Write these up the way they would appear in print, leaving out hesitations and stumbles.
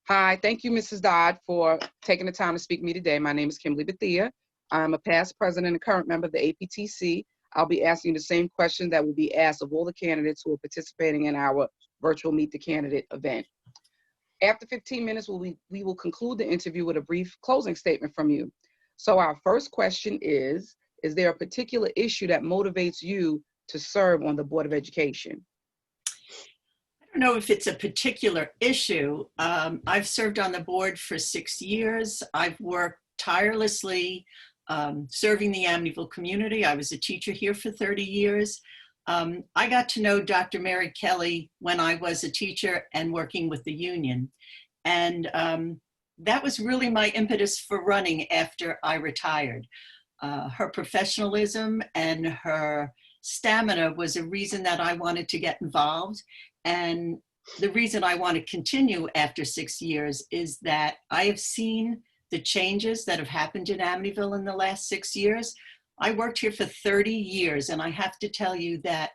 Hi, thank you, Mrs. Dodd, for taking the time to speak to me today. My name is Kimberly Bethea. I'm a past president and current member of the APTC. I'll be asking you the same question that will be asked of all the candidates who are participating in our virtual Meet the Candidate event. After 15 minutes, we will conclude the interview with a brief closing statement from you. So our first question is there a particular issue that motivates you to serve on the Board of Education? I don't know if it's a particular issue. I've served on the board for 6 years. I've worked tirelessly serving the Amityville community. I was a teacher here for 30 years. I got to know Dr. Mary Kelly when I was a teacher and working with the union. And that was really my impetus for running after I retired. Her professionalism and her stamina was a reason that I wanted to get involved. And the reason I want to continue after 6 years is that I have seen the changes that have happened in Amityville in the last 6 years. I worked here for 30 years, and I have to tell you that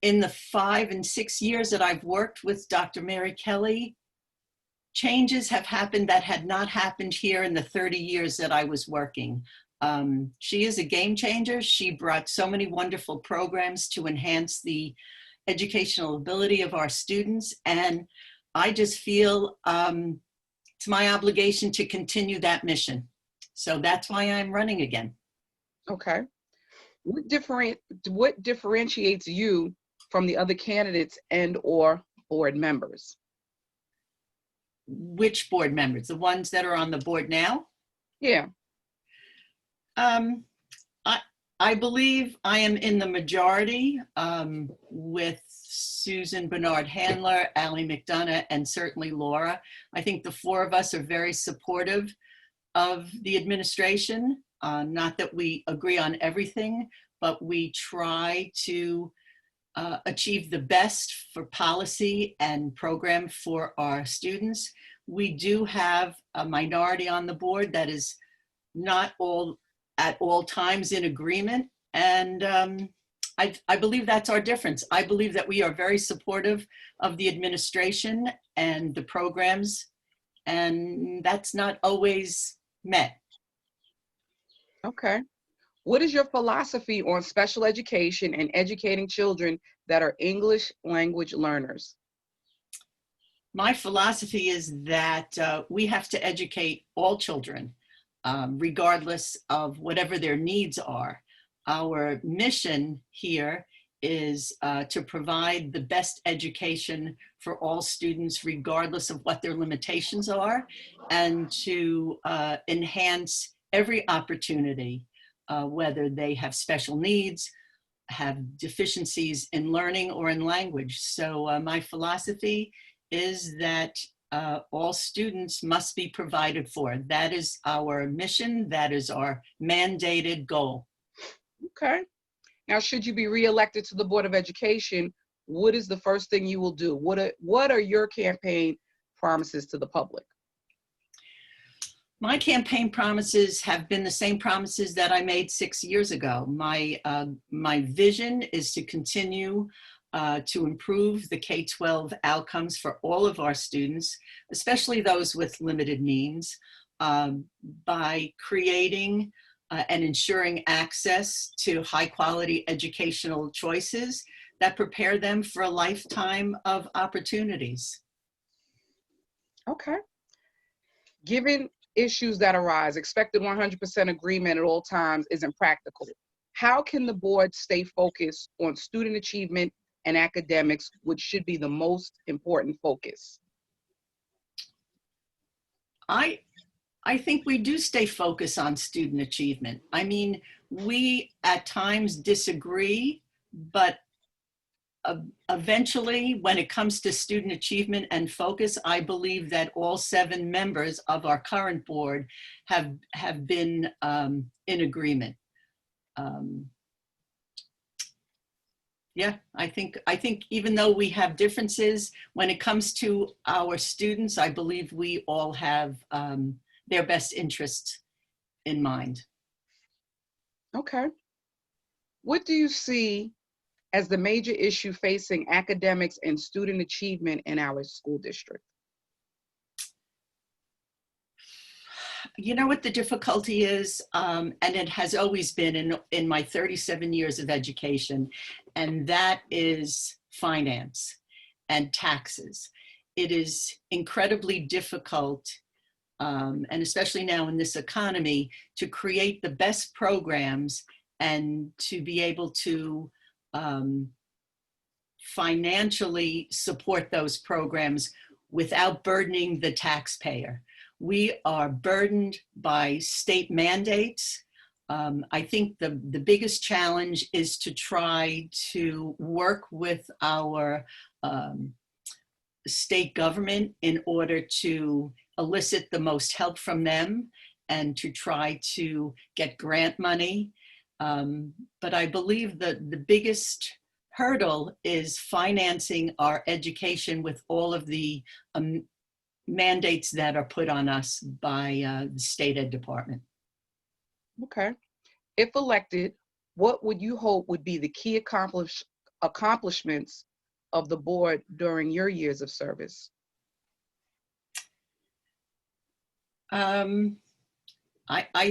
in the 5 and 6 years that I've worked with Dr. Mary Kelly, changes have happened that had not happened here in the 30 years that I was working. She is a game changer. She brought so many wonderful programs to enhance the educational ability of our students. And I just feel it's my obligation to continue that mission. So that's why I'm running again. Okay. What differentiates you from the other candidates and or board members? Which board members? The ones that are on the board now? Yeah. I believe I am in the majority with Susan Bernard Handler, Allie McDonough, and certainly Laura. I think the four of us are very supportive of the administration. Not that we agree on everything, but we try to achieve the best for policy and program for our students. We do have a minority on the board that is not all at all times in agreement. And I believe that's our difference. I believe that we are very supportive of the administration and the programs, and that's not always met. Okay. What is your philosophy on special education and educating children that are English language learners? My philosophy is that we have to educate all children, regardless of whatever their needs are. Our mission here is to provide the best education for all students, regardless of what their limitations are, and to enhance every opportunity, whether they have special needs, have deficiencies in learning or in language. So my philosophy is that all students must be provided for. That is our mission. That is our mandated goal. Okay. Now, should you be reelected to the Board of Education, what is the first thing you will do? What are your campaign promises to the public? My campaign promises have been the same promises that I made 6 years ago. My vision is to continue to improve the K-12 outcomes for all of our students, especially those with limited means, by creating and ensuring access to high quality educational choices that prepare them for a lifetime of opportunities. Okay. Given issues that arise, expected 100% agreement at all times isn't practical. How can the board stay focused on student achievement and academics, which should be the most important focus? I think we do stay focused on student achievement. I mean, we at times disagree, but eventually, when it comes to student achievement and focus, I believe that all 7 members of our current board have been in agreement. Yeah, I think even though we have differences, when it comes to our students, I believe we all have their best interests in mind. Okay. What do you see as the major issue facing academics and student achievement in our school district? You know what the difficulty is, and it has always been in my 37 years of education, and that is finance and taxes. It is incredibly difficult, and especially now in this economy, to create the best programs and to be able to financially support those programs without burdening the taxpayer. We are burdened by state mandates. I think the biggest challenge is to try to work with our state government in order to elicit the most help from them and to try to get grant money. But I believe that the biggest hurdle is financing our education with all of the mandates that are put on us by the state ed department. Okay. If elected, what would you hope would be the key accomplishments of the board during your years of service? I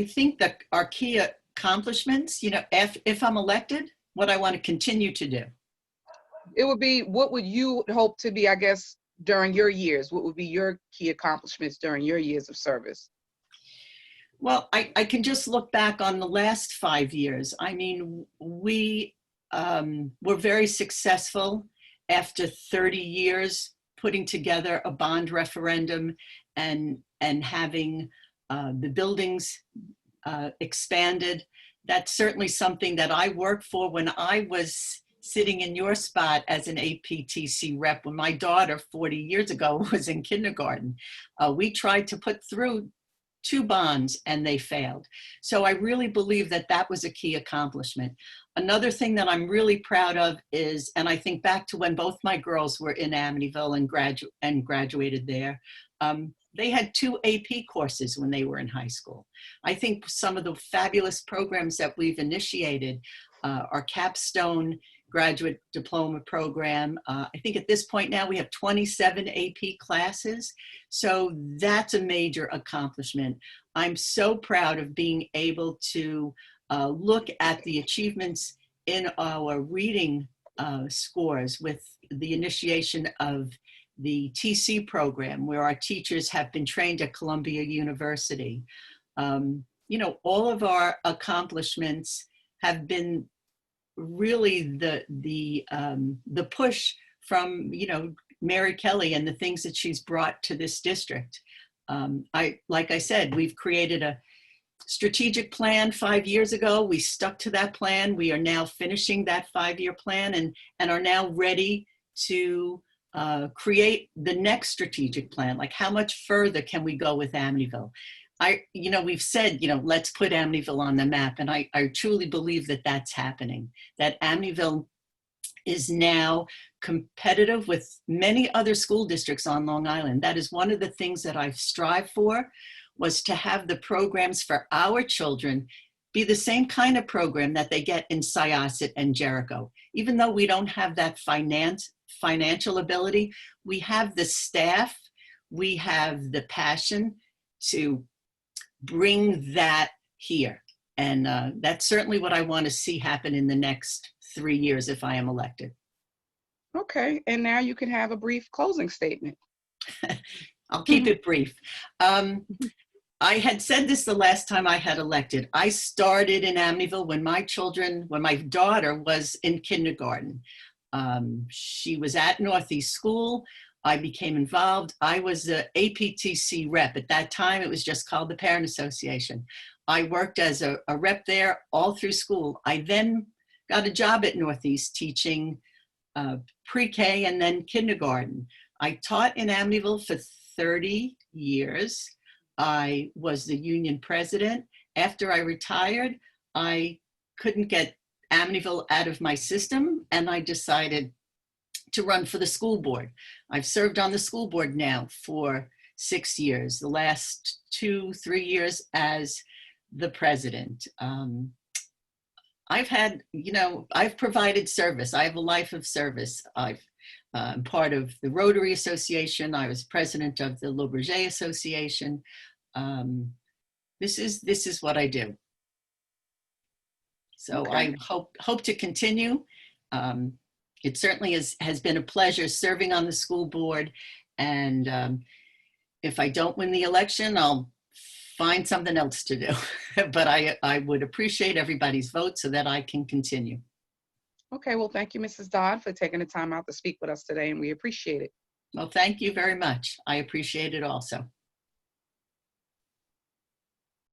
think that our key accomplishments, you know, if I'm elected, what I want to continue to do. It would be, what would you hope to be, I guess, during your years? What would be your key accomplishments during your years of service? Well, I can just look back on the last 5 years. I mean, we were very successful after 30 years putting together a bond referendum and having the buildings expanded. That's certainly something that I worked for when I was sitting in your spot as an APTC rep. When my daughter 40 years ago was in kindergarten, we tried to put through 2 bonds and they failed. So I really believe that that was a key accomplishment. Another thing that I'm really proud of is, and I think back to when both my girls were in Amityville and graduated there, they had 2 AP courses when they were in high school. I think some of the fabulous programs that we've initiated, our capstone graduate diploma program. I think at this point now we have 27 AP classes. So that's a major accomplishment. I'm so proud of being able to look at the achievements in our reading scores with the initiation of the TC program, where our teachers have been trained at Columbia University. You know, all of our accomplishments have been really the push from, you know, Mary Kelly and the things that she's brought to this district. Like I said, we've created a strategic plan 5 years ago. We stuck to that plan. We are now finishing that 5-year plan and are now ready to create the next strategic plan. Like, how much further can we go with Amityville? You know, we've said, you know, let's put Amityville on the map. And I truly believe that that's happening, that Amityville is now competitive with many other school districts on Long Island. That is one of the things that I've strived for, was to have the programs for our children be the same kind of program that they get in Syosset and Jericho. Even though we don't have that financial ability, we have the staff, we have the passion to bring that here. And that's certainly what I want to see happen in the next 3 years if I am elected. Okay, and now you can have a brief closing statement. I'll keep it brief. I had said this the last time I had elected. I started in Amityville when my daughter was in kindergarten. She was at Northeast School. I became involved. I was the APTC rep. At that time, it was just called the Parent Association. I worked as a rep there all through school. I then got a job at Northeast teaching pre-K and then kindergarten. I taught in Amityville for 30 years. I was the union president. After I retired, I couldn't get Amityville out of my system, and I decided to run for the school board. I've served on the school board now for 6 years, the last 2-3 years as the president. I've provided service. I have a life of service. I'm part of the Rotary Association. I was president of the Le Bourget Association. this is what I do. So Okay. I hope to continue. It certainly has been a pleasure serving on the school board. And if I don't win the election, I'll find something else to do. But I would appreciate everybody's vote so that I can continue. Okay, well, thank you, Mrs. Dodd, for taking the time out to speak with us today, and we appreciate it. Well, thank you very much. I appreciate it also.